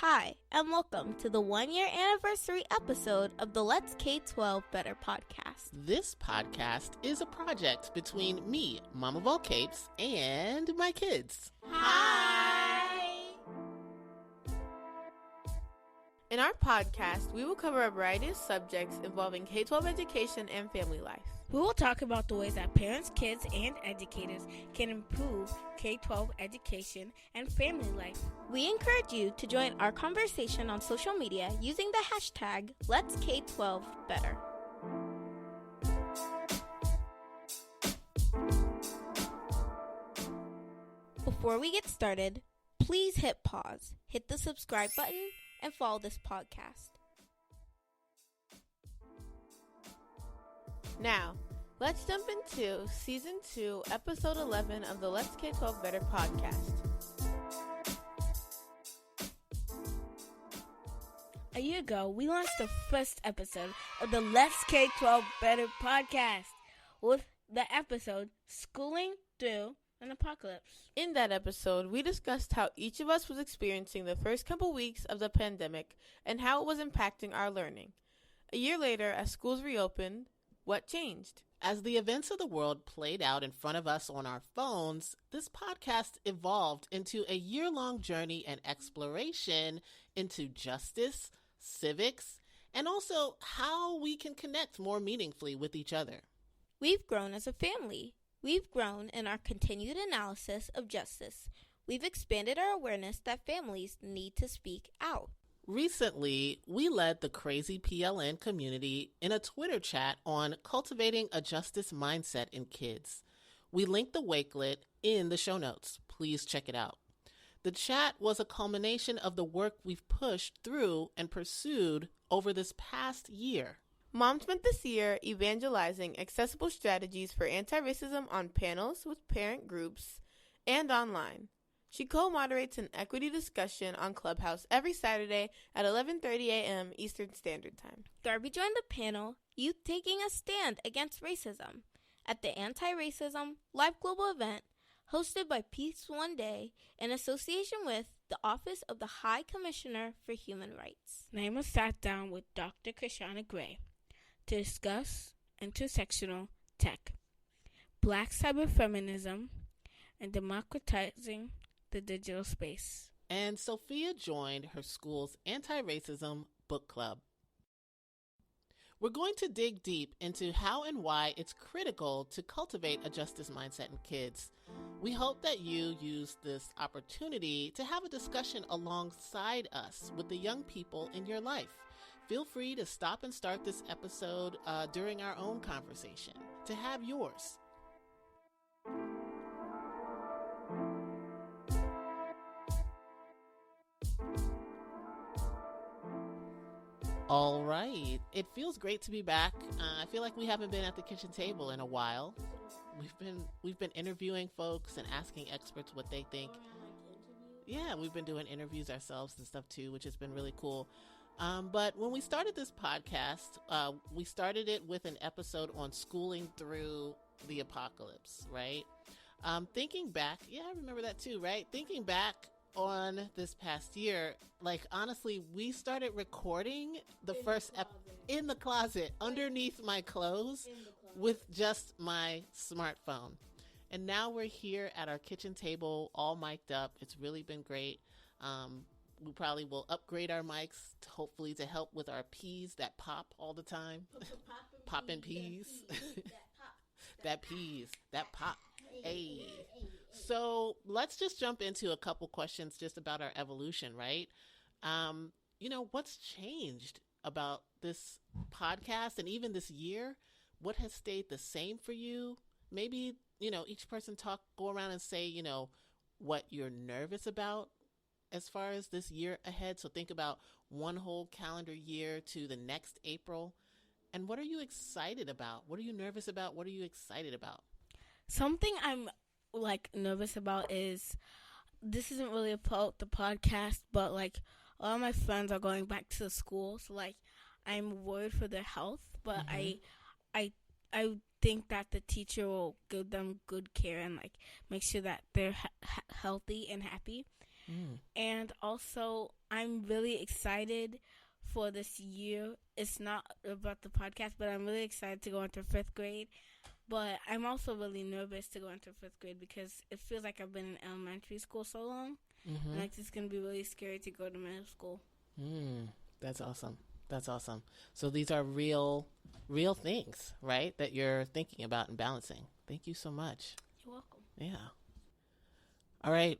Hi, and welcome to the one-year anniversary episode of the Let's K12 Better podcast. This podcast is a project between me, Mom of all Capes, and my kids. Hi! In our podcast, we will cover a variety of subjects involving K12 education and family life. We will talk about the ways that parents, kids, and educators can improve K12 education and family life. We encourage you to join our conversation on social media using the hashtag Let's K12 Better. Before we get started, please hit pause, hit the subscribe button, and follow this podcast. Now, let's jump into Season 2, Episode 11 of the Let's K12 Better podcast. A year ago, we launched the first episode of the Let's K12 Better podcast with the episode Schooling Through an Apocalypse. In that episode, we discussed how each of us was experiencing the first couple weeks of the pandemic and how it was impacting our learning. A year later, as schools reopened, what changed? As the events of the world played out in front of us on our phones, this podcast evolved into a year-long journey and exploration into justice, civics, and also how we can connect more meaningfully with each other. We've grown as a family. We've grown in our continued analysis of justice. We've expanded our awareness that families need to speak out. Recently, we led the Crazy PLN community in a Twitter chat on cultivating a justice mindset in kids. We linked the wakelet in the show notes. Please check it out. The chat was a culmination of the work we've pushed through and pursued over this past year. Mom spent this year evangelizing accessible strategies for anti-racism on panels with parent groups and online. She co-moderates an equity discussion on Clubhouse every Saturday at 11:30 a.m. Eastern Standard Time. Darby joined the panel, Youth Taking a Stand Against Racism, at the Anti-Racism Live Global event hosted by Peace One Day in association with the Office of the High Commissioner for Human Rights. Naima sat down with Dr. Krishana Gray to discuss intersectional tech, Black cyberfeminism, and democratizing the digital space. And Sophia joined her school's anti-racism book club. We're going to dig deep into how and why it's critical to cultivate a justice mindset in kids. We hope that you use this opportunity to have a discussion alongside us with the young people in your life. Feel free to stop and start this episode during our own conversation to have yours. All right. It feels great to be back. I feel like we haven't been at the kitchen table in a while. We've been interviewing folks and asking experts what they think. Yeah, we've been doing interviews ourselves and stuff too, which has been really cool. But when we started this podcast, we started it with an episode on schooling through the apocalypse, right? Thinking back, yeah, I remember that too, right? Thinking back on this past year, like honestly, we started recording the first in the closet underneath my clothes with just my smartphone. And now we're here at our kitchen table, all mic'd up. It's really been great. We probably will upgrade our mics hopefully to help with our peas that pop all the time. Popping peas. That pop. Hey. So let's just jump into a couple questions just about our evolution, right? What's changed about this podcast and even this year? What has stayed the same for you? Maybe, each person go around and say, what you're nervous about as far as this year ahead. So think about one whole calendar year to the next April. And what are you excited about? What are you nervous about? What are you excited about? Something I'm nervous about is, this isn't really about the podcast, but a lot of my friends are going back to the school, so I'm worried for their health, but I think that the teacher will give them good care and make sure that they're healthy and happy. And also, I'm really excited for this year. It's not about the podcast, but I'm really excited to go into 5th grade. But I'm also really nervous to go into 5th grade because it feels like I've been in elementary school so long. And like, it's going to be really scary to go to middle school. That's awesome. That's awesome. So these are real things, right, that you're thinking about and balancing. Thank you so much. You're welcome. Yeah. All right.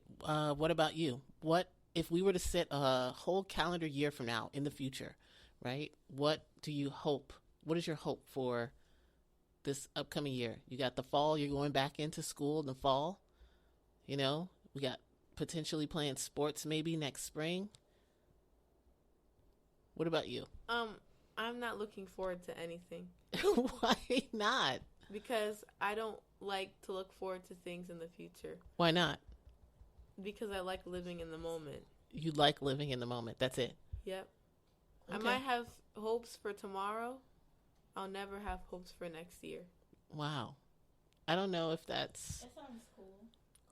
What about you? What if we were to sit a whole calendar year from now in the future, right? What do you hope? What is your hope for this upcoming year? You got the fall. You're going back into school in the fall. You know, we got potentially playing sports maybe next spring. What about you? I'm not looking forward to anything. Why not? Because I don't like to look forward to things in the future. Why not? Because I like living in the moment. You like living in the moment. That's it. Yep. Okay. I might have hopes for tomorrow. I'll never have hopes for next year. Wow. I don't know if that's... That sounds cool.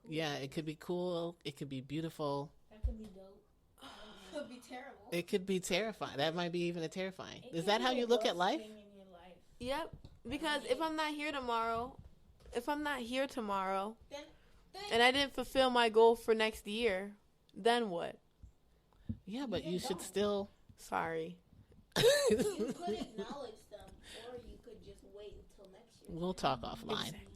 Yeah, it could be cool. It could be beautiful. That could be dope. It could be terrible. It could be terrifying. That might be even a terrifying. Is that how you look at life? Yep. Because if I'm not here tomorrow, and I didn't fulfill my goal for next year, then what? Yeah, but you should still... Sorry. You could acknowledge them, or you could just wait until next year. We'll talk offline. Exactly.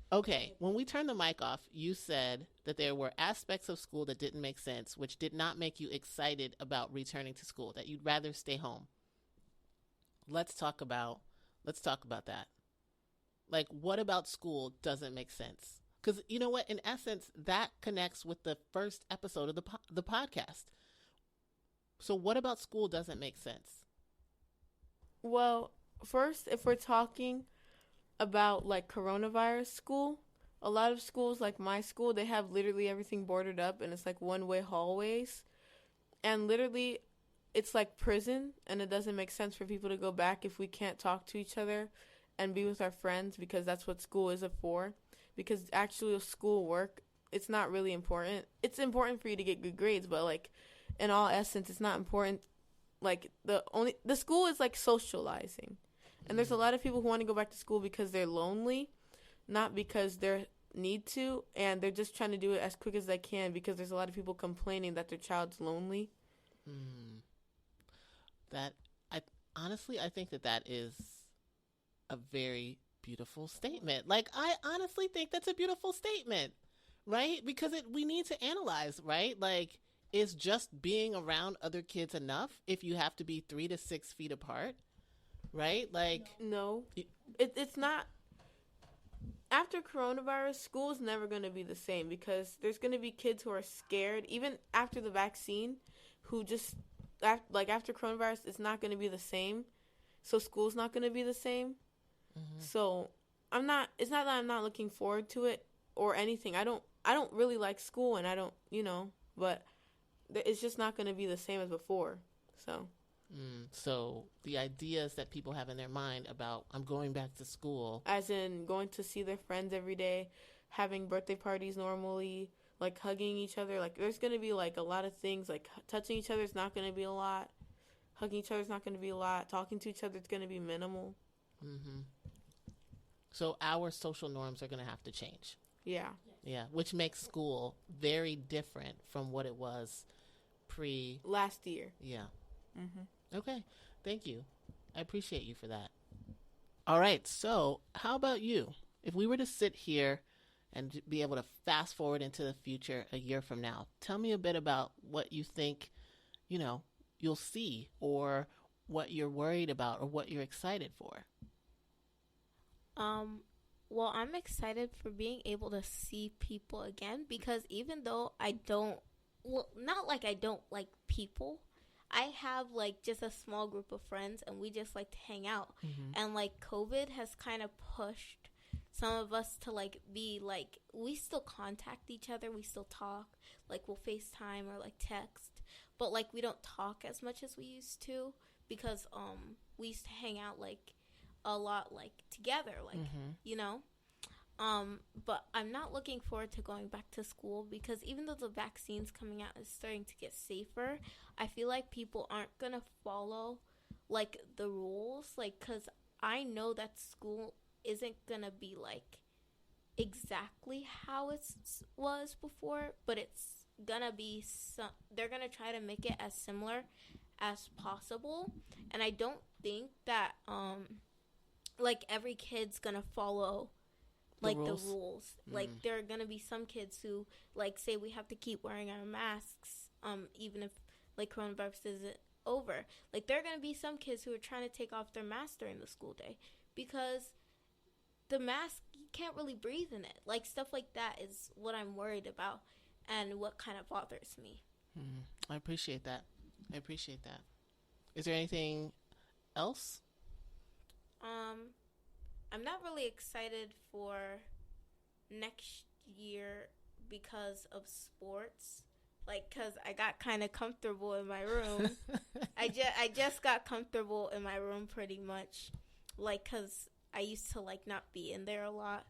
Okay, when we turned the mic off, you said that there were aspects of school that didn't make sense, which did not make you excited about returning to school, that you'd rather stay home. Let's talk about that. Like, what about school doesn't make sense? Because you know what? In essence, that connects with the first episode of the podcast. So what about school doesn't make sense? Well, first, if we're talking about like coronavirus school, a lot of schools like my school, they have literally everything boarded up and it's like one-way hallways. And literally it's like prison, and it doesn't make sense for people to go back if we can't talk to each other and be with our friends, because that's what school is for. Because actually school work, it's not really important. It's important for you to get good grades, but like in all essence, it's not important. Like the school is like socializing. And there's a lot of people who want to go back to school because they're lonely, not because they need to, and they're just trying to do it as quick as they can because there's a lot of people complaining that their child's lonely. I think that is a very beautiful statement. Like, I honestly think that's a beautiful statement, right? Because we need to analyze, right? Like, is just being around other kids enough if you have to be 3 to 6 feet apart? Right? Like, no, it's not. After coronavirus, school is never going to be the same because there's going to be kids who are scared, even after the vaccine, who just, after coronavirus, it's not going to be the same. So school's not going to be the same. So it's not that I'm not looking forward to it or anything. I don't really like school, and I don't, but it's just not going to be the same as before. So. So the ideas that people have in their mind about I'm going back to school, as in going to see their friends every day, having birthday parties normally, like hugging each other, like there's going to be like a lot of things, like touching each other is not going to be a lot, hugging each other is not going to be a lot, talking to each other is going to be minimal. So our social norms are going to have to change. Yeah, which makes school very different from what it was last year. Okay, thank you. I appreciate you for that. All right, so how about you? If we were to sit here and be able to fast forward into the future a year from now, tell me a bit about what you think, you'll see, or what you're worried about, or what you're excited for. Well, I'm excited for being able to see people again, because even though not like I don't like people, I have like just a small group of friends, and we just like to hang out. And like COVID has kind of pushed some of us to like be like, we still contact each other, we still talk, like we'll FaceTime or like text, but like we don't talk as much as we used to, because we used to hang out like a lot, like together, like But I'm not looking forward to going back to school because even though the vaccine's coming out is starting to get safer, I feel like people aren't gonna follow like the rules, like, cause I know that school isn't gonna be like exactly how it was before, but it's gonna be they're gonna try to make it as similar as possible, and I don't think that like every kid's gonna follow like the rules. Like there are gonna be some kids who like say we have to keep wearing our masks even if like coronavirus isn't over. Like there are gonna be some kids who are trying to take off their mask during the school day because the mask, you can't really breathe in it. Like stuff like that is what I'm worried about and what kind of bothers me. I appreciate that. Is there anything else? I'm not really excited for next year because of sports. Like, cause I got kind of comfortable in my room. I just got comfortable in my room pretty much. Like, cause I used to like not be in there a lot,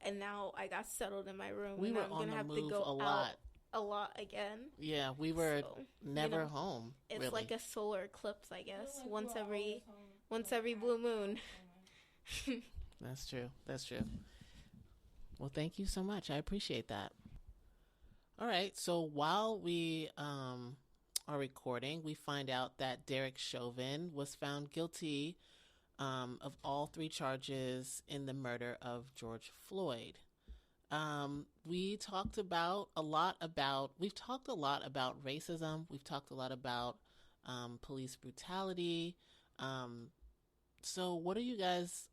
and now I got settled in my room. We and were I'm on gonna the have move to go a lot. A lot again. Yeah, we were never home. It's really. like a solar eclipse, I guess. Once every blue moon. That's true. Well, thank you so much. I appreciate that. All right. So while we are recording, we find out that Derek Chauvin was found guilty of all 3 charges in the murder of George Floyd. We've talked a lot about racism. We've talked a lot about police brutality. So what are you guys,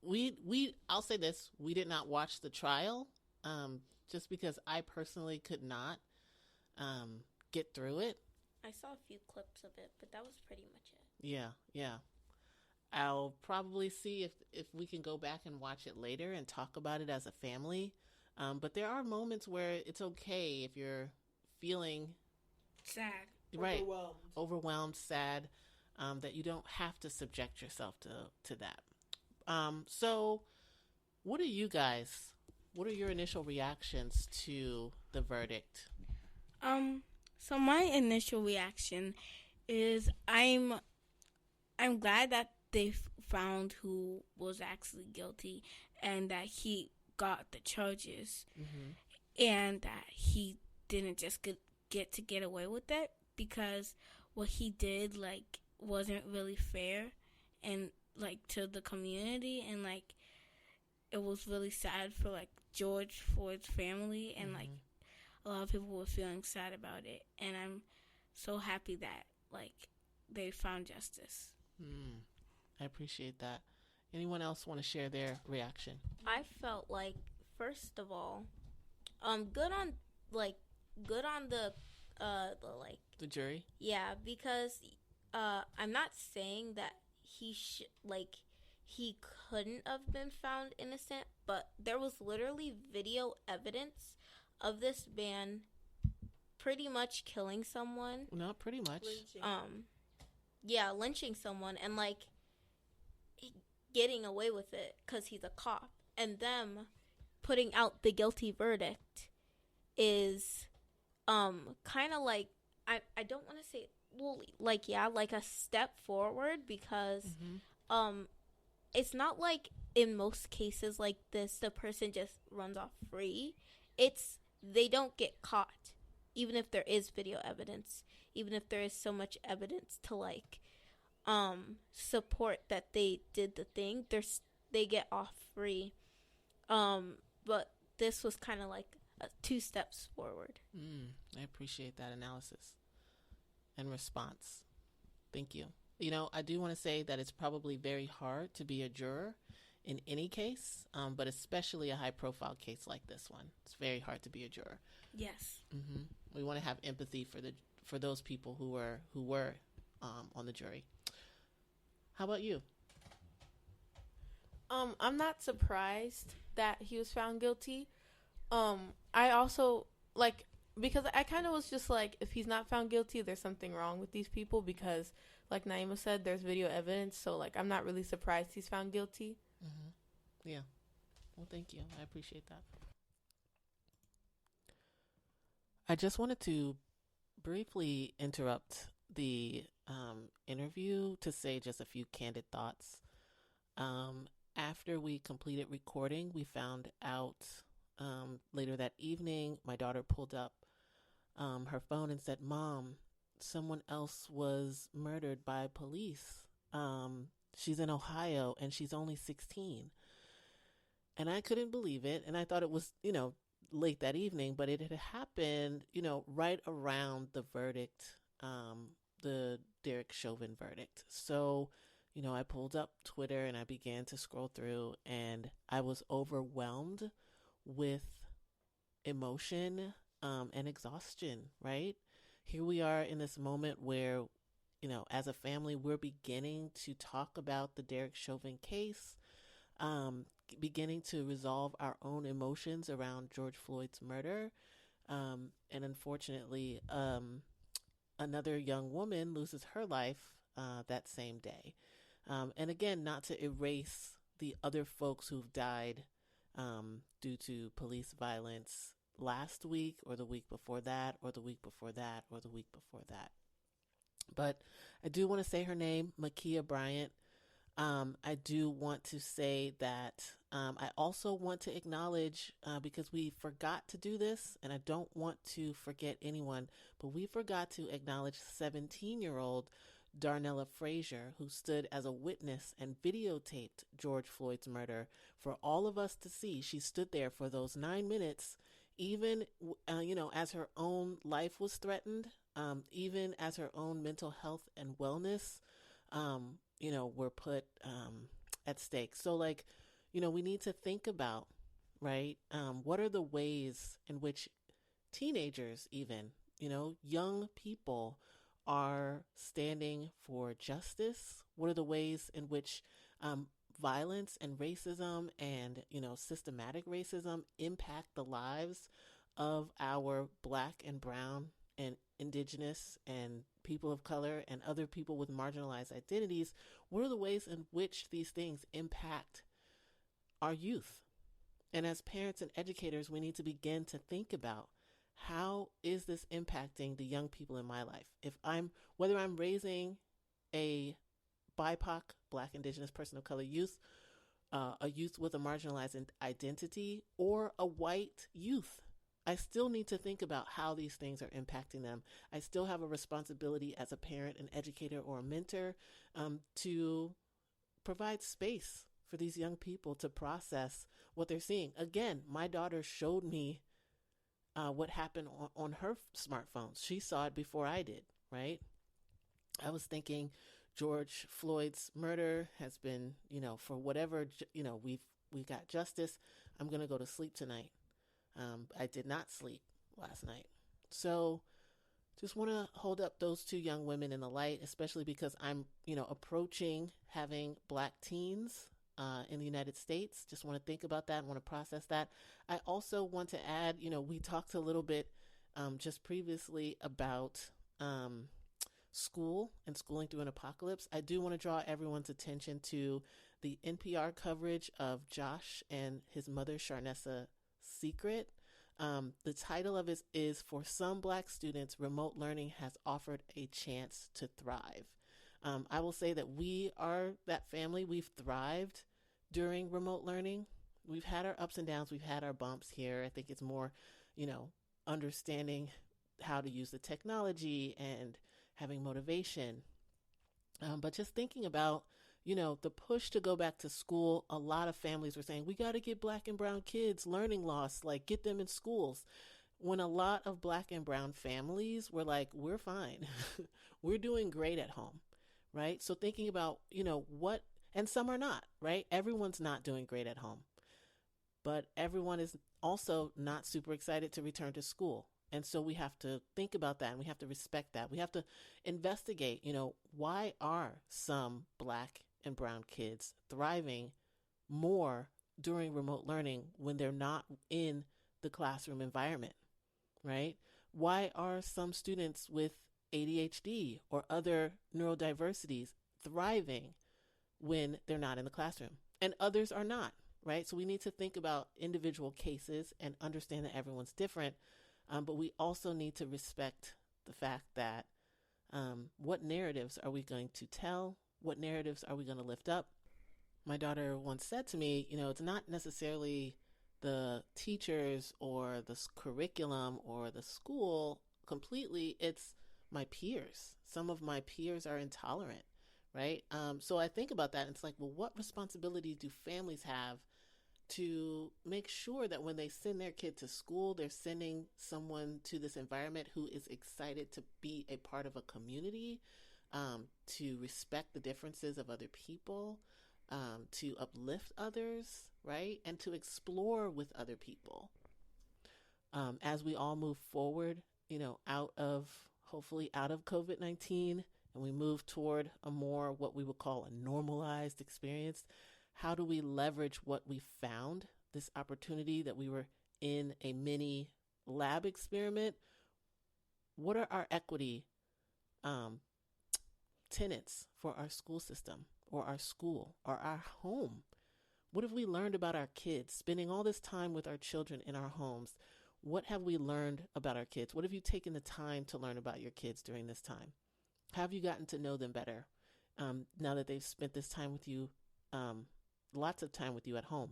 I'll say this, we did not watch the trial, just because I personally could not get through it. I saw a few clips of it, but that was pretty much it. Yeah. I'll probably see if we can go back and watch it later and talk about it as a family. But there are moments where it's okay if you're feeling sad, right, overwhelmed, sad, that you don't have to subject yourself to that. So what are your initial reactions to the verdict? So my initial reaction is I'm glad that they found who was actually guilty and that he got the charges, and that he didn't just get away with it, because what he did like wasn't really fair and like to the community, and like it was really sad for like George Floyd's family, and like a lot of people were feeling sad about it, and I'm so happy that like they found justice. I appreciate that. Anyone else want to share their reaction? I felt like, first of all, good on the the jury. Yeah, because I'm not saying that he couldn't have been found innocent, but there was literally video evidence of this man pretty much killing someone. Not pretty much. Lynching someone and like getting away with it because he's a cop, and them putting out the guilty verdict is kind of like I don't want to say like a step forward, because it's not like in most cases like this the person just runs off free. It's they don't get caught, even if there is video evidence, even if there is so much evidence to like support that they did the thing, they get off free. But this was kind of like 2 steps forward. I appreciate that analysis and response. Thank you. You know, I do want to say that it's probably very hard to be a juror in any case, but especially a high-profile case like this one. It's very hard to be a juror. Yes. We want to have empathy for those people who were on the jury. How about you? I'm not surprised that he was found guilty. I also because I kind of was just like, if he's not found guilty, there's something wrong with these people, because like Naima said, there's video evidence. So like, I'm not really surprised he's found guilty. Yeah. Well, thank you. I appreciate that. I just wanted to briefly interrupt the interview to say just a few candid thoughts. After we completed recording, we found out later that evening, my daughter pulled up her phone and said, "Mom, someone else was murdered by police. She's in Ohio and she's only 16." And I couldn't believe it. And I thought it was, late that evening, but it had happened, right around the verdict, the Derek Chauvin verdict. So, I pulled up Twitter and I began to scroll through, and I was overwhelmed with emotion and exhaustion, right? Here we are in this moment where, as a family, we're beginning to talk about the Derek Chauvin case, beginning to resolve our own emotions around George Floyd's murder. And unfortunately, another young woman loses her life that same day. And again, not to erase the other folks who've died due to police violence last week or the week before that or the week before that or the week before that. But I do want to say her name, Ma'Khia Bryant. I do want to say that I also want to acknowledge, because we forgot to do this, and I don't want to forget anyone, but we forgot to acknowledge 17-year-old Darnella Frazier, who stood as a witness and videotaped George Floyd's murder for all of us to see. She stood there for those 9 minutes, even, as her own life was threatened, even as her own mental health and wellness, were put at stake. So, we need to think about, right, what are the ways in which teenagers, even, young people, are standing for justice? What are the ways in which violence and racism and, systematic racism impact the lives of our Black and brown and indigenous and people of color and other people with marginalized identities? What are the ways in which these things impact our youth? And as parents and educators, we need to begin to think about, how is this impacting the young people in my life? Whether I'm raising a BIPOC, Black, Indigenous, person of color youth, a youth with a marginalized identity, or a white youth, I still need to think about how these things are impacting them. I still have a responsibility as a parent, an educator, or a mentor to provide space for these young people to process what they're seeing. Again, my daughter showed me what happened on her smartphone. She saw it before I did, right? I was thinking George Floyd's murder has been, for whatever, we got justice. I'm going to go to sleep tonight. I did not sleep last night. So just want to hold up those two young women in the light, especially because I'm, approaching having Black teens in the United States. Just want to think about that and want to process that. I also want to add, we talked a little bit just previously about school and schooling through an apocalypse. I do want to draw everyone's attention to the NPR coverage of Josh and his mother, Sharnessa, secret. The title of it is, "For Some Black Students, Remote Learning Has Offered a Chance to Thrive." I will say that we are that family. We've thrived during remote learning. We've had our ups and downs. We've had our bumps here. I think it's more, understanding how to use the technology and having motivation. But just thinking about, the push to go back to school, a lot of families were saying, we got to get Black and brown kids, learning loss, get them in schools. When a lot of Black and brown families were like, we're fine. We're doing great at home, right? So thinking about, what, and some are not, right? Everyone's not doing great at home. But everyone is also not super excited to return to school. And so we have to think about that, and we have to respect that. We have to investigate, why are some Black and brown kids thriving more during remote learning when they're not in the classroom environment, right? Why are some students with ADHD or other neurodiversities thriving when they're not in the classroom, and others are not, right? So we need to think about individual cases and understand that everyone's different. But we also need to respect the fact that what narratives are we going to tell? What narratives are we going to lift up? My daughter once said to me, it's not necessarily the teachers or the curriculum or the school completely, it's my peers. Some of my peers are intolerant, right? So I think about that and it's like, well, what responsibility do families have to make sure that when they send their kid to school, they're sending someone to this environment who is excited to be a part of a community, to respect the differences of other people, to uplift others, right? And to explore with other people. As we all move forward, hopefully out of COVID-19, and we move toward a more what we would call a normalized experience, how do we leverage what we found, this opportunity that we were in a mini lab experiment? What are our equity tenets for our school system or our school or our home? What have we learned about our kids? Spending all this time with our children in our homes, what have we learned about our kids? What have you taken the time to learn about your kids during this time? Have you gotten to know them better now that they've spent this time with you, lots of time with you at home?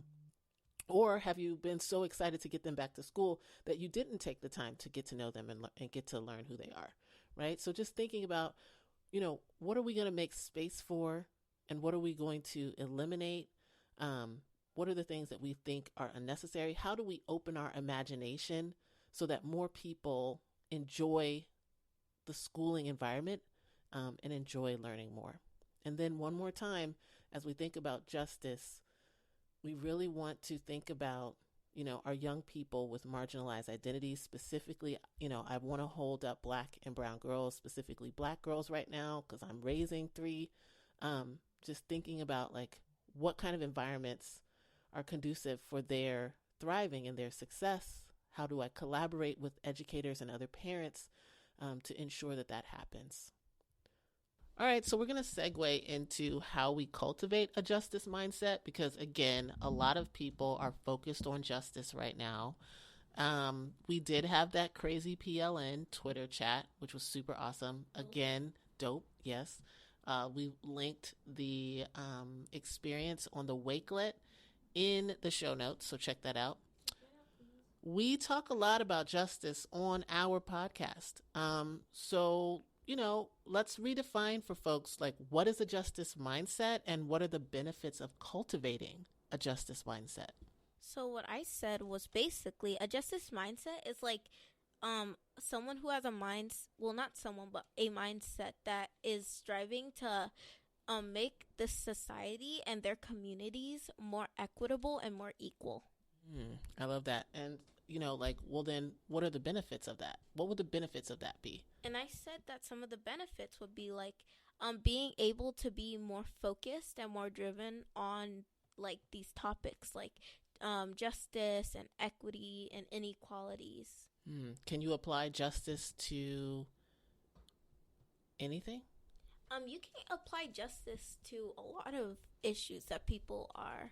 Or have you been so excited to get them back to school that you didn't take the time to get to know them and get to learn who they are, right? So just thinking about, what are we going to make space for and what are we going to eliminate? What are the things that we think are unnecessary? How do we open our imagination so that more people enjoy the schooling environment and enjoy learning more? And then one more time, as we think about justice, we really want to think about, our young people with marginalized identities. Specifically, I want to hold up Black and brown girls, specifically Black girls right now, because I'm raising 3. Just thinking about what kind of environments are conducive for their thriving and their success. How do I collaborate with educators and other parents to ensure that that happens? All right, so we're going to segue into how we cultivate a justice mindset because, again, a lot of people are focused on justice right now. We did have that crazy PLN Twitter chat, which was super awesome. Again, dope, yes. We linked the experience on the Wakelet in the show notes, so check that out. We talk a lot about justice on our podcast. So let's redefine for folks, what is a justice mindset and what are the benefits of cultivating a justice mindset? So what I said was basically a justice mindset is someone who has a a mindset that is striving to make this society and their communities more equitable and more equal. I love that. And well then, what are the benefits of that? What would the benefits of that be? And I said that some of the benefits would be being able to be more focused and more driven on these topics justice and equity and inequalities. Can you apply justice to anything? You can apply justice to a lot of issues that people are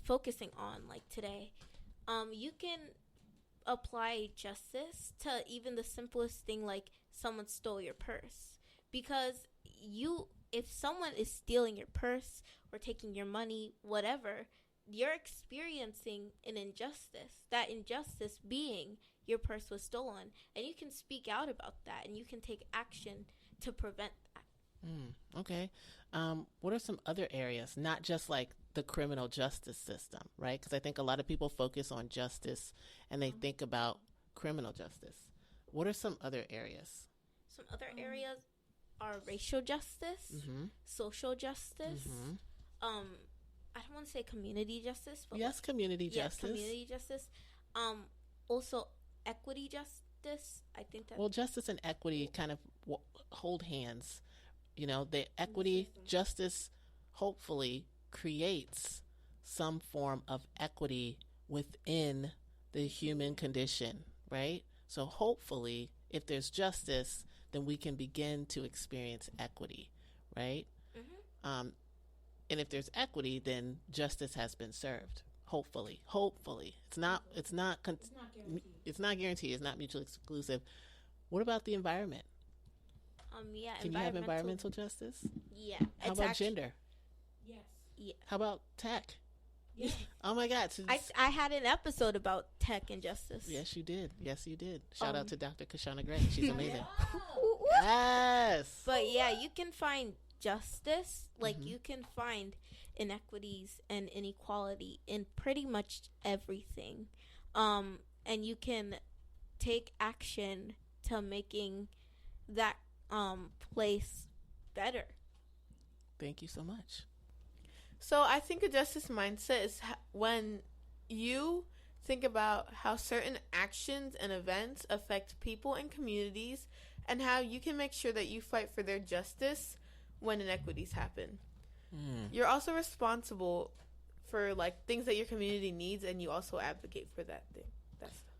focusing on today. You can apply justice to even the simplest thing someone stole your purse, because if someone is stealing your purse or taking your money, whatever, you're experiencing an injustice, that injustice being your purse was stolen, and you can speak out about that and you can take action to prevent that. Okay. What are some other areas, not just the criminal justice system, right? Because I think a lot of people focus on justice and they think about criminal justice. What are some other areas? Some other areas are racial justice, social justice, I don't want to say community justice, but yes, community justice. Community justice. Also equity justice. I think that. Well, justice and equity kind of hold hands. The equity justice hopefully creates some form of equity within the human condition, right? So hopefully, if there's justice, then we can begin to experience equity, right? And if there's equity, then justice has been served. Hopefully, it's not guaranteed. it's not guaranteed. It's not mutually exclusive. What about the environment? Yeah. Can you have environmental justice? Yeah. How about gender? Yes. Yeah. How about tech? Yes. Oh my God! I had an episode about tech and justice. Yes, you did. Shout out to Dr. Kashana Gray. She's amazing. Ooh. Yes. But yeah, you can find justice. Like Mhm. you can find inequities and inequality in pretty much everything. And you can take action to making that place better. Thank you so much. So I think a justice mindset is when you think about how certain actions and events affect people and communities, and how you can make sure that you fight for their justice when inequities happen. You're also responsible for like things that your community needs, and you also advocate for that thing.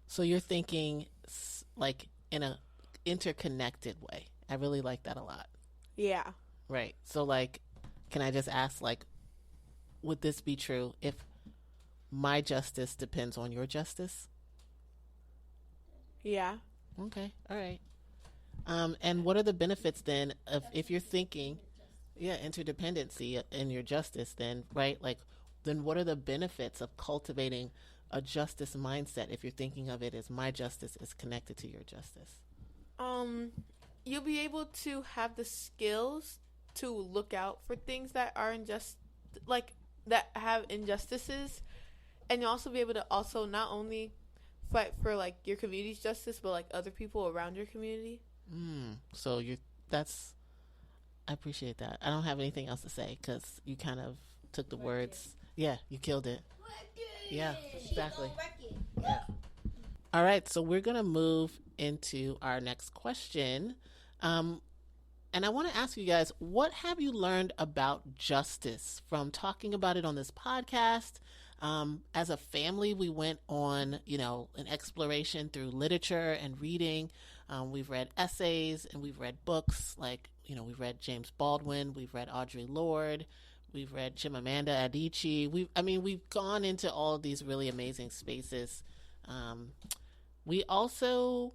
So you're thinking like in a interconnected way. I really like that a lot. Yeah. Right. So like, can I just ask, like, would this be true if my justice depends on your justice? Yeah. Okay. All right. And what are the benefits then of if you're thinking, interdependency in your justice then, right? Like, then what are the benefits of cultivating a justice mindset if you're thinking of it as my justice is connected to your justice? You'll be able to have the skills to look out for things that are that have injustices, and you'll also be able to also not only fight for like your community's justice, but like other people around your community. So I appreciate that. I don't have anything else to say because you kind of took the words. Yeah, you killed it. Yeah, exactly. Yeah. All right, so we're going to move into our next question. And I want to ask you guys, what have you learned about justice from talking about it on this podcast? As a family, we went on, an exploration through literature and reading. We've read essays and we've read books like, we've read James Baldwin, we've read Audre Lorde, we've read Chimamanda Adichie. We've gone into all of these really amazing spaces. We also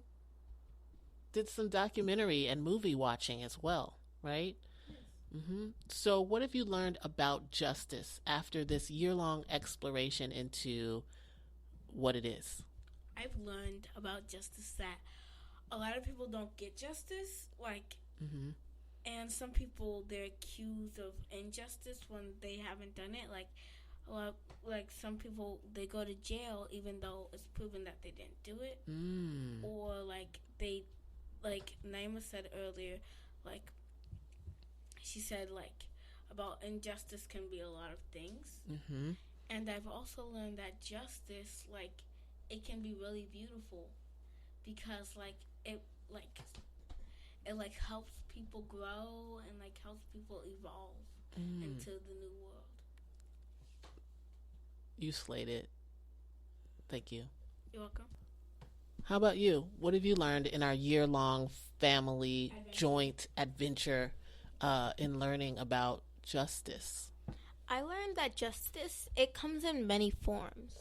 did some documentary and movie watching as well, right? So what have you learned about justice after this year-long exploration into what it is? I've learned about justice that a lot of people don't get justice, and some people, they're accused of injustice when they haven't done it. Like some people, they go to jail even though it's proven that they didn't do it. Or like Naima said earlier, she said about injustice can be a lot of things. And I've also learned that justice, it can be really beautiful because it helps people grow and helps people evolve into the new world. You slayed it. Thank you. You're welcome. How about you? What have you learned in our year-long family joint adventure in learning about justice? I learned that justice, it comes in many forms.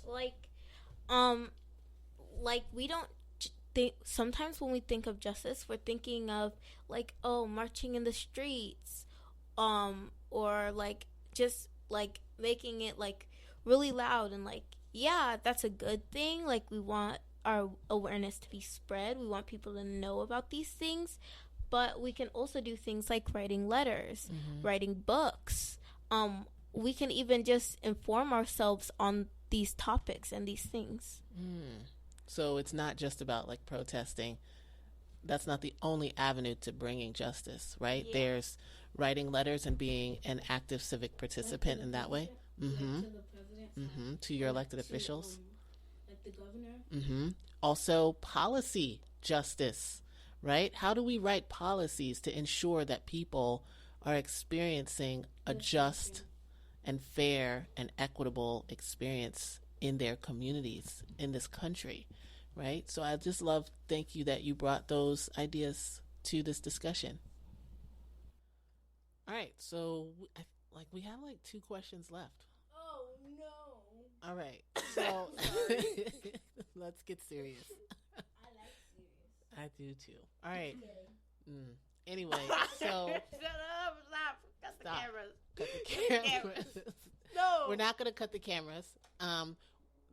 We don't think, sometimes when we think of justice, we're thinking of marching in the streets, or just making it really loud and that's a good thing. We want our awareness to be spread. We want people to know about these things, but we can also do things like writing letters, writing books. We can even just inform ourselves on these topics and these things. So it's not just about protesting. That's not the only avenue to bringing justice, right? Yeah. There's writing letters and being an active civic participant in that way. To your elected officials. The governor. Also, policy justice, right? How do we write policies to ensure that people are experiencing a just and fair and equitable experience in their communities, in this country, right? So I just thank you that you brought those ideas to this discussion. All right, so like we have like 2 questions left. Oh no. All right. So let's get serious. I like serious. I do too. All right. Anyway, so Shut up! Stop! Cut the Stop. cameras. cut the cameras. No. We're not going to cut the cameras.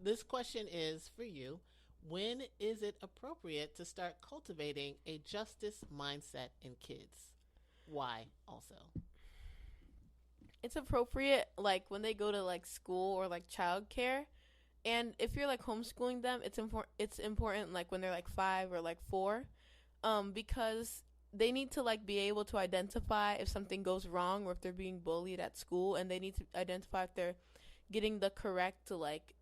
This question is for you. When is it appropriate to start cultivating a justice mindset in kids? Why also? It's appropriate, like, when they go to, like, school or, like, childcare. And if you're, like, homeschooling them, it's important, like, when they're, like, 5 or, like, 4. Because they need to, like, be able to identify if something goes wrong or if they're being bullied at school. And they need to identify if they're getting the correct, like,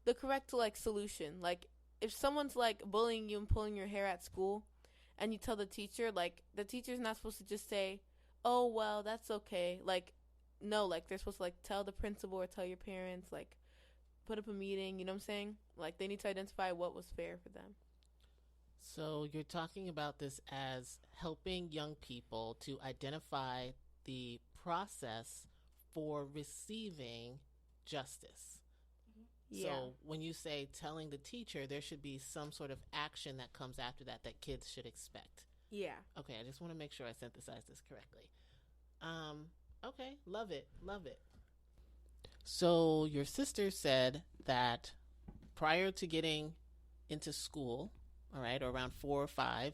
the correct, like, solution. Like, if someone's, like, bullying you and pulling your hair at school and you tell the teacher, like, the teacher's not supposed to just say, oh, well, that's okay. Like, no, like, they're supposed to, like, tell the principal or tell your parents, like, put up a meeting, you know what I'm saying? Like, they need to identify what was fair for them. So you're talking about this as helping young people to identify the process for receiving justice. Yeah. So when you say telling the teacher, there should be some sort of action that comes after that kids should expect. Yeah. Okay, I just want to make sure I synthesized this correctly. Okay, love it. So your sister said that prior to getting into school, all right, or around 4 or 5,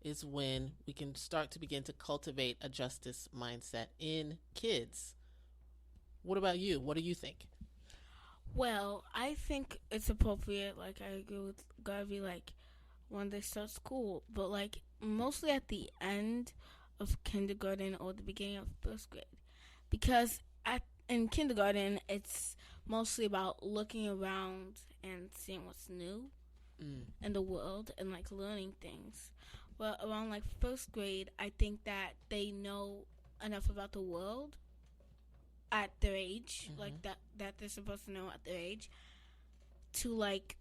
is when we can start to begin to cultivate a justice mindset in kids. What about you? What do you think? Well, I think it's appropriate. Like, I agree with Garvey, like, when they start school. But, like, mostly at the end of kindergarten or the beginning of 1st grade. Because in kindergarten, it's mostly about looking around and seeing what's new in the world and, like, learning things. But around, like, 1st grade, I think that they know enough about the world at their age, like that they're supposed to know at their age, to, like,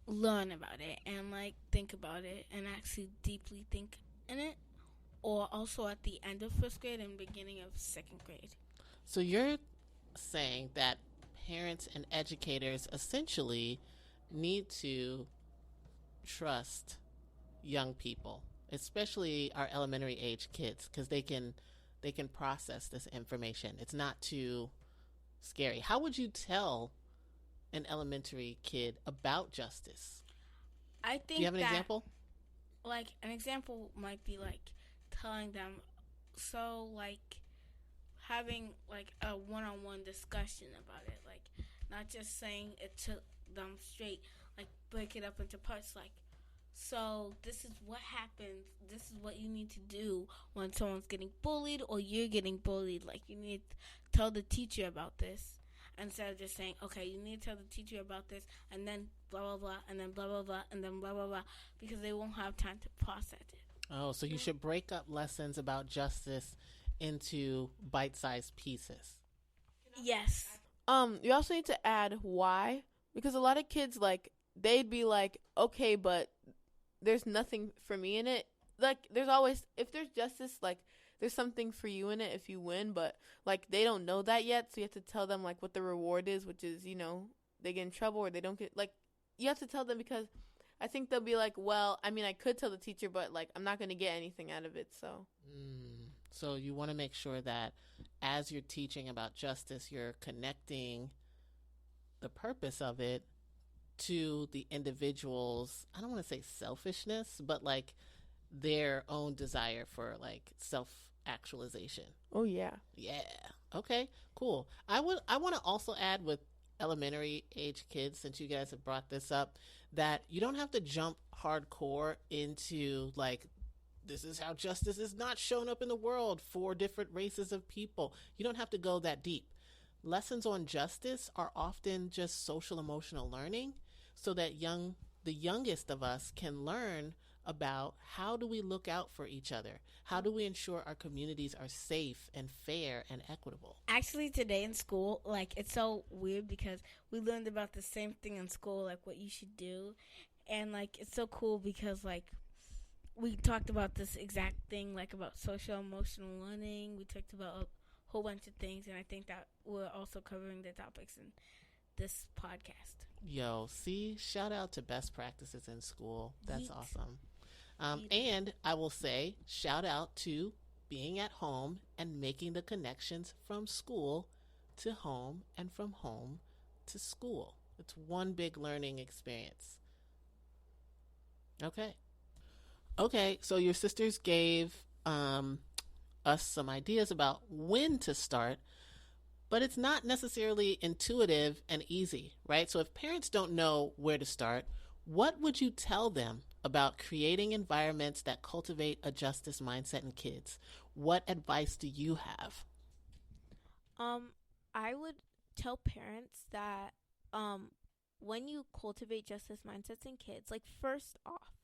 learn about it and, like, think about it and actually deeply think in it. Or also at the end of 1st grade and beginning of 2nd grade. So you're saying that parents and educators essentially need to trust young people, especially our elementary age kids, because they can process this information. It's not too scary. How would you tell an elementary kid about justice? I think. Do you have an example? Like, an example might be, like, telling them, so, like, having, like, a one-on-one discussion about it. Like, not just saying it to them straight. Like, break it up into parts. Like, so this is what happens. This is what you need to do when someone's getting bullied or you're getting bullied. Like, you need to tell the teacher about this. Instead of just saying, okay, you need to tell the teacher about this, and then blah, blah, blah, and then blah, blah, blah, and then blah, blah, blah, because they won't have time to process it. Oh, so you should break up lessons about justice into bite-sized pieces. Yes. You also need to add why, because a lot of kids, like, they'd be like, okay, but there's nothing for me in it. Like, there's always, if there's justice, like, there's something for you in it if you win, but, like, they don't know that yet, so you have to tell them, like, what the reward is, which is, you know, they get in trouble or they don't get, like, you have to tell them, because I think they'll be like, well, I mean, I could tell the teacher, but, like, I'm not going to get anything out of it, so. So you want to make sure that as you're teaching about justice, you're connecting the purpose of it to the individual's, I don't want to say selfishness, but, like, their own desire for, like, self-actualization. Oh, yeah. Yeah. Okay, cool. I want to also add with elementary age kids, since you guys have brought this up, that you don't have to jump hardcore into, like, this is how justice is not shown up in the world for different races of people. You don't have to go that deep. Lessons on justice are often just social emotional learning, so that the youngest of us can learn about how do we look out for each other? How do we ensure our communities are safe and fair and equitable? Actually, today in school, like, it's so weird because we learned about the same thing in school, like, what you should do. And, like, it's so cool because, like, we talked about this exact thing, like about social emotional learning. We talked about a whole bunch of things, and I think that we're also covering the topics in this podcast. Yo, see, shout out to best practices in school. That's Yeet. awesome. And I will say, shout out to being at home and making the connections from school to home and from home to school. It's one big learning experience. Okay, so your sisters gave us some ideas about when to start, but it's not necessarily intuitive and easy, right? So if parents don't know where to start, what would you tell them about creating environments that cultivate a justice mindset in kids? What advice do you have? I would tell parents that when you cultivate justice mindsets in kids, like first off,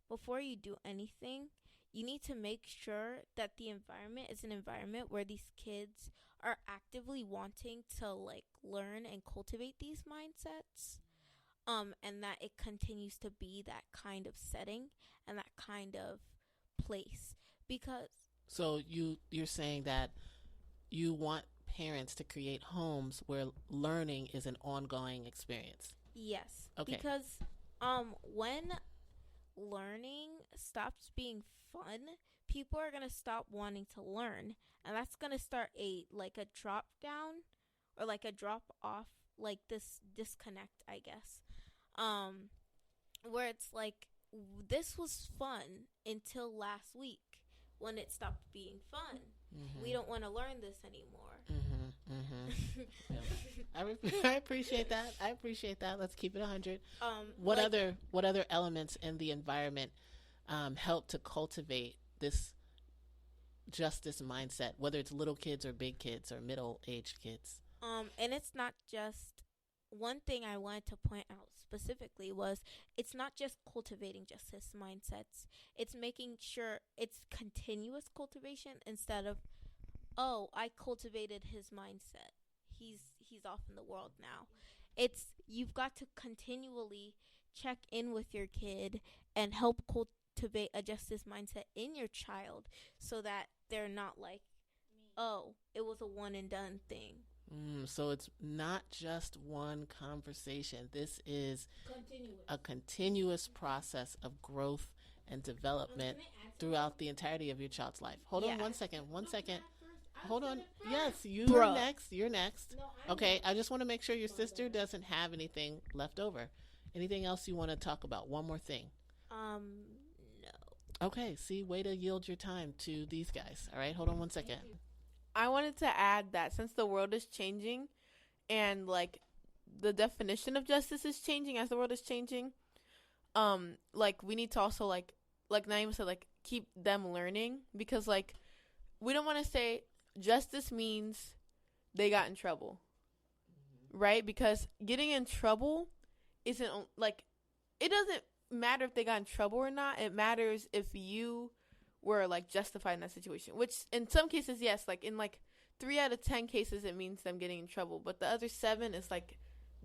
before you do anything, you need to make sure that the environment is an environment where these kids are actively wanting to like learn and cultivate these mindsets, and that it continues to be that kind of setting and that kind of place. Because So you're saying that you want parents to create homes where learning is an ongoing experience. yes, Okay. because when learning stops being fun, people are gonna stop wanting to learn, and that's gonna start a drop down or like a drop off, like this disconnect, I guess, where it's like this was fun until last week when it stopped being fun. Mm-hmm. We don't want to learn this anymore. I appreciate that. Let's keep it 100. What like, other elements in the environment help to cultivate this justice mindset, whether it's little kids or big kids or middle-aged kids? And it's not just one thing I wanted to point out specifically was it's not just cultivating justice mindsets. It's making sure it's continuous cultivation instead of, oh, I cultivated his mindset. He's off in the world now. It's you've got to continually check in with your kid and help cultivate a justice mindset in your child so that they're not like, oh, it was a one and done thing. So it's not just one conversation. This is a continuous process of growth and development throughout the entirety of your child's life. Hold on one second. Hold on. Yes, you're next. Okay, I just want to make sure your sister doesn't have anything left over. Anything else you want to talk about? One more thing. No. Okay, see, way to yield your time to these guys. All right, hold on one second. I wanted to add that since the world is changing and like the definition of justice is changing as the world is changing, like we need to also like Naima said, like keep them learning, because like we don't want to say justice means they got in trouble, right? Because getting in trouble isn't like, it doesn't matter if they got in trouble or not. It matters if you were like justified in that situation, which in some cases, yes, like in like 3 out of 10 cases it means them getting in trouble, but the other 7 is like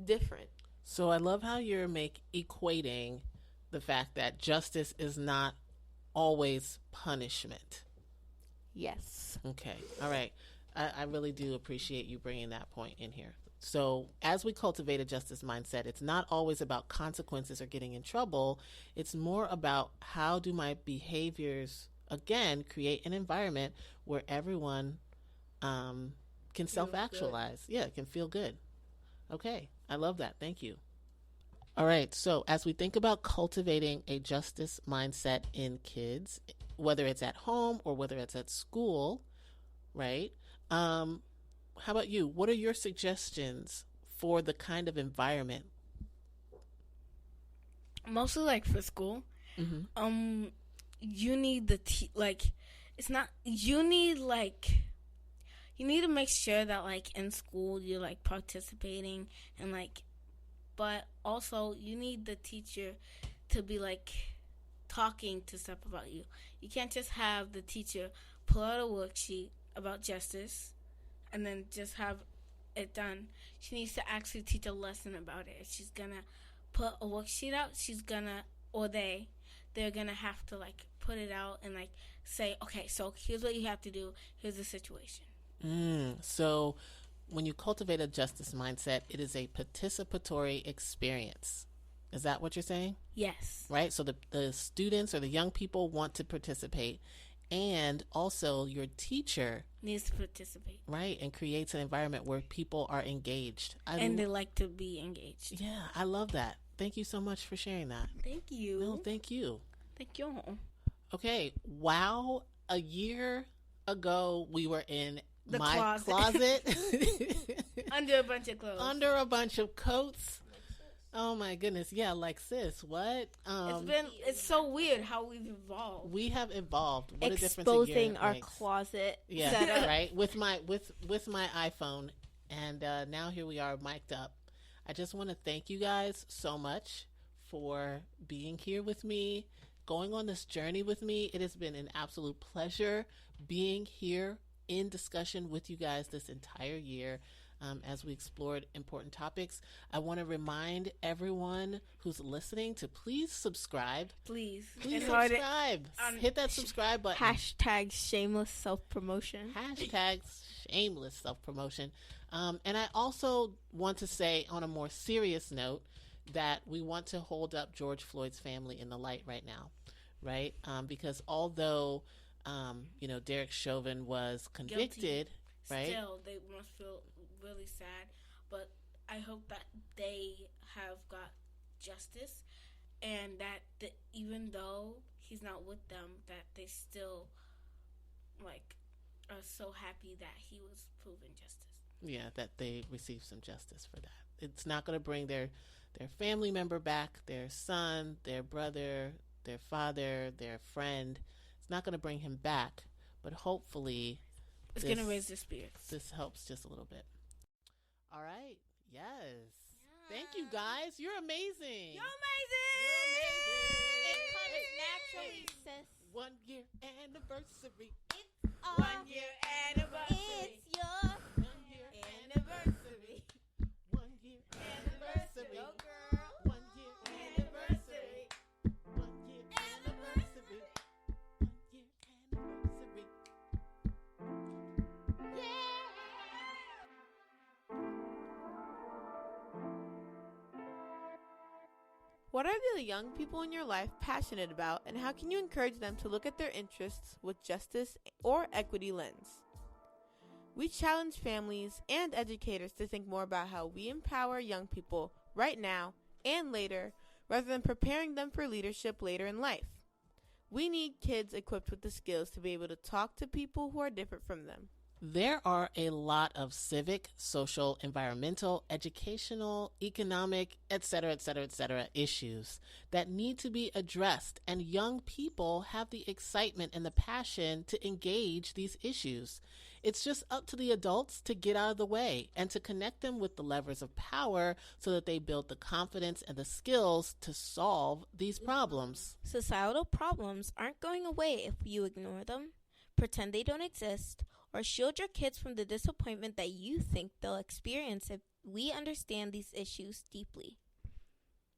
different. So I love how you're equating the fact that justice is not always punishment. Yes. Okay, all right. I really do appreciate you bringing that point in here. So as we cultivate a justice mindset, it's not always about consequences or getting in trouble. It's more about how do my behaviors, again, create an environment where everyone can self-actualize. Yeah, can feel good. Okay, I love that. Thank you. All right, so as we think about cultivating a justice mindset in kids, whether it's at home or whether it's at school, right? How about you? What are your suggestions for the kind of environment? Mostly like for school. Mm-hmm. You need it's not, you need to make sure that like in school you're like participating and like, but also you need the teacher to be like talking to stuff about you. You can't just have the teacher pull out a worksheet about justice and then just have it done. She needs to actually teach a lesson about it. If she's gonna put a worksheet out, she's gonna, or they, they're gonna have to like put it out and like say, okay, so here's what you have to do. Here's the situation. So when you cultivate a justice mindset, it is a participatory experience. Is that what you're saying? Yes. Right? So the students or the young people want to participate, and also your teacher needs to participate. Right, and creates an environment where people are engaged. And they like to be engaged. Yeah, I love that. Thank you so much for sharing that. Thank you. No, thank you. Thank you. Okay, wow. A year ago, we were in my closet. Under a bunch of clothes. Under a bunch of coats. Oh my goodness. Yeah, like sis, what? It's so weird how we've evolved. We have evolved. What Exposing a our makes. closet. Yeah, setup. right. With my iPhone, and now here we are mic'd up. I just want to thank you guys so much for being here with me, going on this journey with me. It has been an absolute pleasure being here in discussion with you guys this entire year. As we explored important topics. I want to remind everyone who's listening to please subscribe. Please subscribe. Hit that subscribe button. Hashtag shameless self-promotion. Hashtag shameless self-promotion. And I also want to say on a more serious note that we want to hold up George Floyd's family in the light right now, right? Because although, Derek Chauvin was convicted, guilty. Right? Still, they must feel really sad, but I hope that they have got justice, and that even though he's not with them, that they still are so happy that he was proven justice. Yeah, that they received some justice for that. It's not going to bring their family member back, their son, their brother, their father, their friend. It's not going to bring him back, but hopefully it's going to raise their spirits. This helps just a little bit. All right. Yes. Yeah. Thank you, guys. You're amazing. You're amazing. It comes naturally, sis. 1 year anniversary. It's 1 year anniversary. It's your 1 year anniversary. 1 year anniversary. Go, girl. 1 year anniversary. 1 year anniversary. 1 year anniversary. What are the young people in your life passionate about, and how can you encourage them to look at their interests with justice or equity lens? We challenge families and educators to think more about how we empower young people right now and later, rather than preparing them for leadership later in life. We need kids equipped with the skills to be able to talk to people who are different from them. There are a lot of civic, social, environmental, educational, economic, etc., issues that need to be addressed, and young people have the excitement and the passion to engage these issues. It's just up to the adults to get out of the way and to connect them with the levers of power so that they build the confidence and the skills to solve these problems. Societal problems aren't going away if you ignore them, pretend they don't exist, or shield your kids from the disappointment that you think they'll experience if we understand these issues deeply.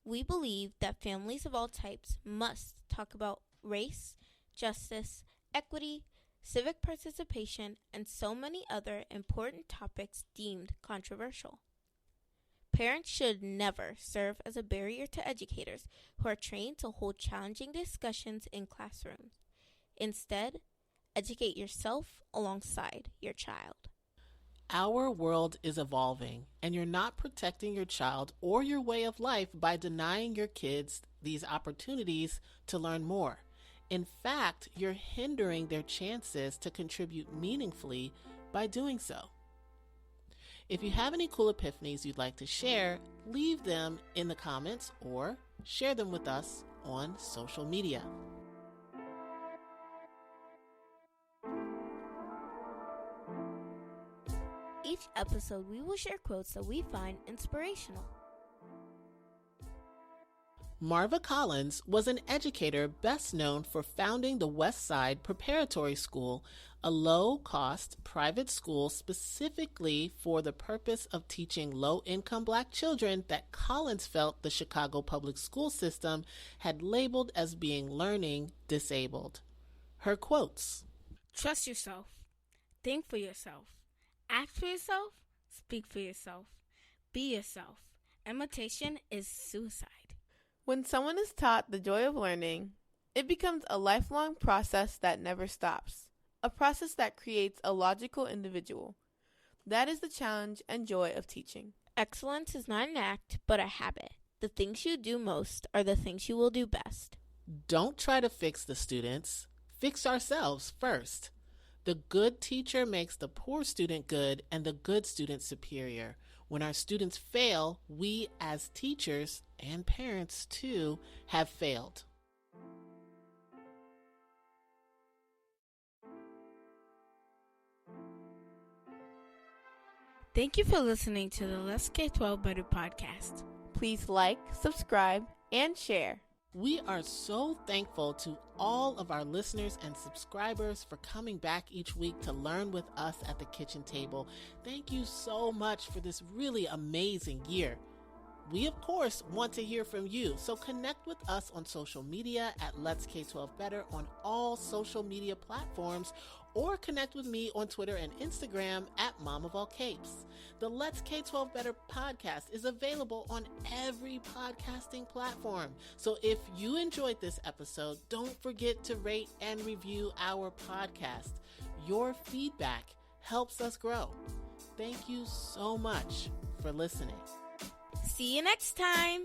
We believe that families of all types must talk about race, justice, equity, civic participation, and so many other important topics deemed controversial. Parents should never serve as a barrier to educators who are trained to hold challenging discussions in classrooms. Instead, educate yourself alongside your child. Our world is evolving, and you're not protecting your child or your way of life by denying your kids these opportunities to learn more. In fact, you're hindering their chances to contribute meaningfully by doing so. If you have any cool epiphanies you'd like to share, leave them in the comments or share them with us on social media. Each episode, we will share quotes that we find inspirational. Marva Collins was an educator best known for founding the West Side Preparatory School a low-cost private school specifically for the purpose of teaching low-income Black children that Collins felt the Chicago public school system had labeled as being learning disabled. Her quotes: Trust yourself. Think for yourself. Act for yourself. Speak for yourself. Be yourself. Imitation is suicide. When someone is taught the joy of learning, it becomes a lifelong process that never stops, a process that creates a logical individual. That is the challenge and joy of teaching. Excellence is not an act, but a habit. The things you do most are the things you will do best. Don't try to fix the students. Fix ourselves first. The good teacher makes the poor student good and the good student superior. When our students fail, we as teachers and parents too have failed. Thank you for listening to the Let's K12 Better podcast. Please like, subscribe, and share. We are so thankful to all of our listeners and subscribers for coming back each week to learn with us at the kitchen table. Thank you so much for this really amazing year. We, of course, want to hear from you, so connect with us on social media at Let's K12 Better on all social media platforms, or connect with me on Twitter and Instagram at Mom of All Capes. The Let's K12 Better podcast is available on every podcasting platform. So if you enjoyed this episode, don't forget to rate and review our podcast. Your feedback helps us grow. Thank you so much for listening. See you next time.